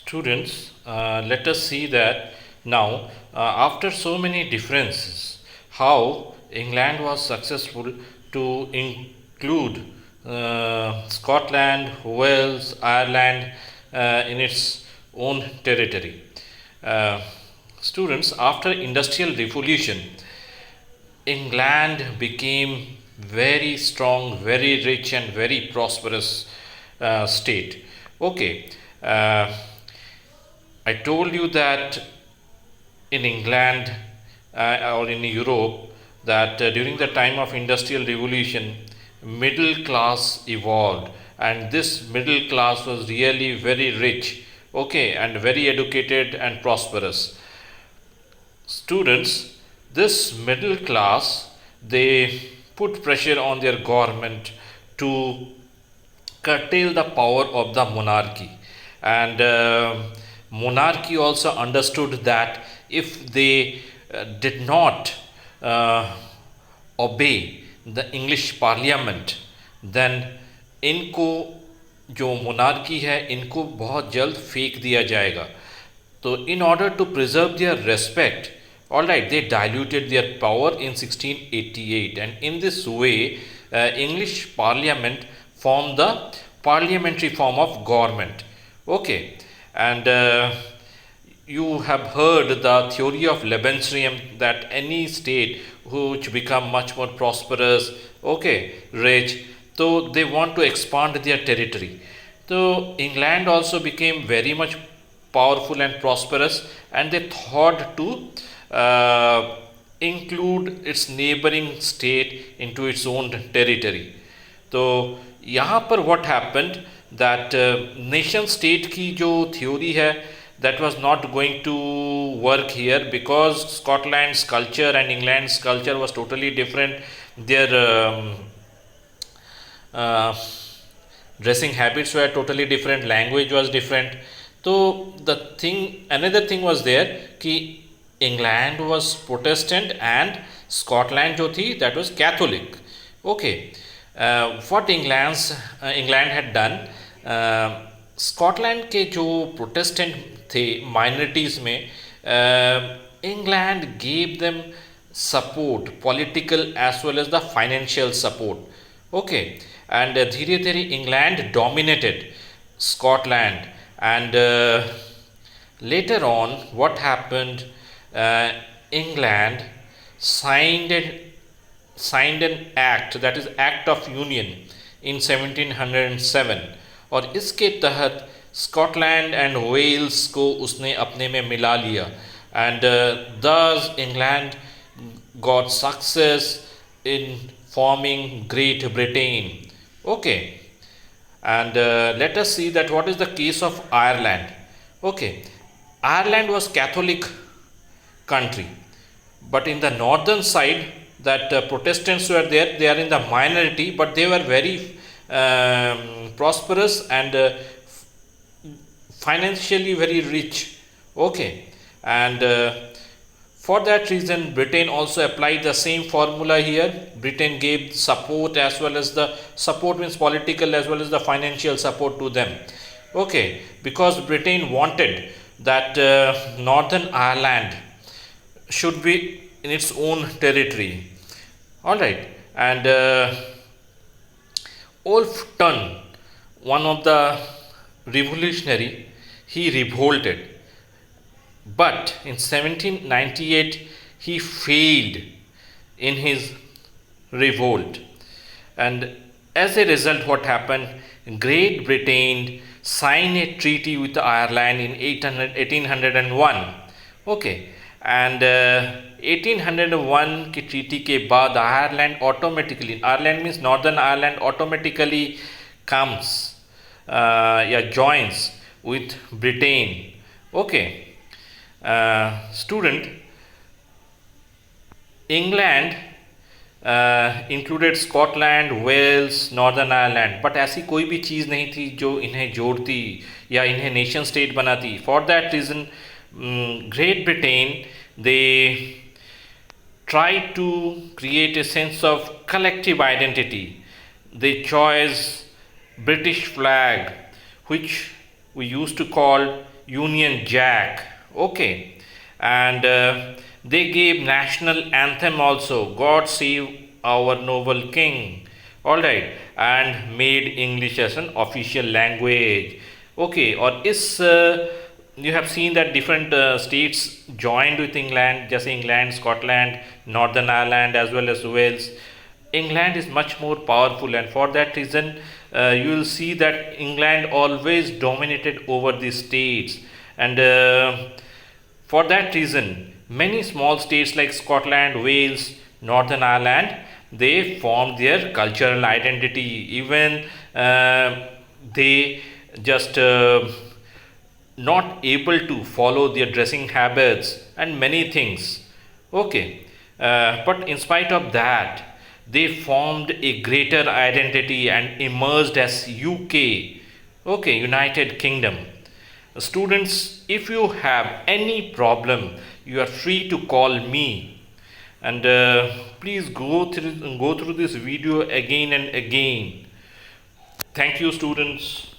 Students, let us see that now, after so many differences, how England was successful to include Scotland, Wales, Ireland in its own territory. Uh, Students, after Industrial Revolution, England became very strong, very rich, and very prosperous state. Okay, uh, I told you that in England or in Europe that during the time of Industrial Revolution, middle class evolved, and this middle class was really very rich, okay, and very educated and prosperous. Students, this middle class, they put pressure on their government to curtail the power of the monarchy, and monarchy also understood that if they did not uh, obey the English parliament, then इनको जो monarchy है इनको बहुत जल्द फेंक दिया जाएगा. So in order to preserve their respect, all right, they diluted their power in 1688, and in this way English parliament formed the parliamentary form of government. Okay, and you have heard the theory of Lebensraum, that any state which become much more prosperous, okay, rich, so they want to expand their territory. So England also became very much powerful and prosperous, and they thought to include its neighboring state into its own territory. तो यहाँ पर what happened that nation state की जो theory है, that was not going to work here, because Scotland's culture and England's culture was totally different. Their dressing habits were totally different, language was different. So the thing, another thing was there कि England was Protestant and Scotland जो थी that was Catholic. Okay, what England had done, Scotland के जो Protestant थे minorities में, England gave them support, political as well as the financial support. Okay, and धीरे धीरे England dominated Scotland, and later on what happened, England signed an act, that is Act of Union in 1707, और इसके तहत Scotland and Wales को उसने अपने में मिला लिया, एंड दस England got success in forming great Britain. Okay, and let us see that what is the case of Ireland. Okay, Ireland was Catholic country, but in the northern side that Protestants were there, they are in the minority, but they were very prosperous and financially very rich. Okay, and for that reason Britain also applied the same formula here. Britain gave support, as well as the support means political as well as the financial support to them. Okay, because Britain wanted that Northern Ireland should be in its own territory. All right, and Ulfton, one of the revolutionary, he revolted, but in 1798 he failed in his revolt, and as a result what happened, Great Britain signed a treaty with Ireland in 1801. Okay, and 1801 की treaty के बाद Ireland automatically, Ireland means Northern Ireland, automatically comes या joins with Britain. Okay, student, England included Scotland, Wales, Northern Ireland, but ऐसी कोई भी चीज़ नहीं थी जो इन्हें जोड़ती या इन्हें नेशन स्टेट बनाती. For that reason Great Britain they try to create a sense of collective identity. They choice British flag, which we used to call Union Jack. Okay, and they gave national anthem also, God Save Our Noble King. All right, and made English as an official language. Okay, or is you have seen that different states joined with England, just England, Scotland, Northern Ireland, as well as Wales. England is much more powerful, and for that reason, you will see that England always dominated over the states, and for that reason, many small states like Scotland, Wales, Northern Ireland, they formed their cultural identity. Even they just not able to follow their dressing habits and many things. Okay, but in spite of that, they formed a greater identity and emerged as UK. Okay, United Kingdom. Students, if you have any problem, you are free to call me, and please go through this video again and again. Thank you, students.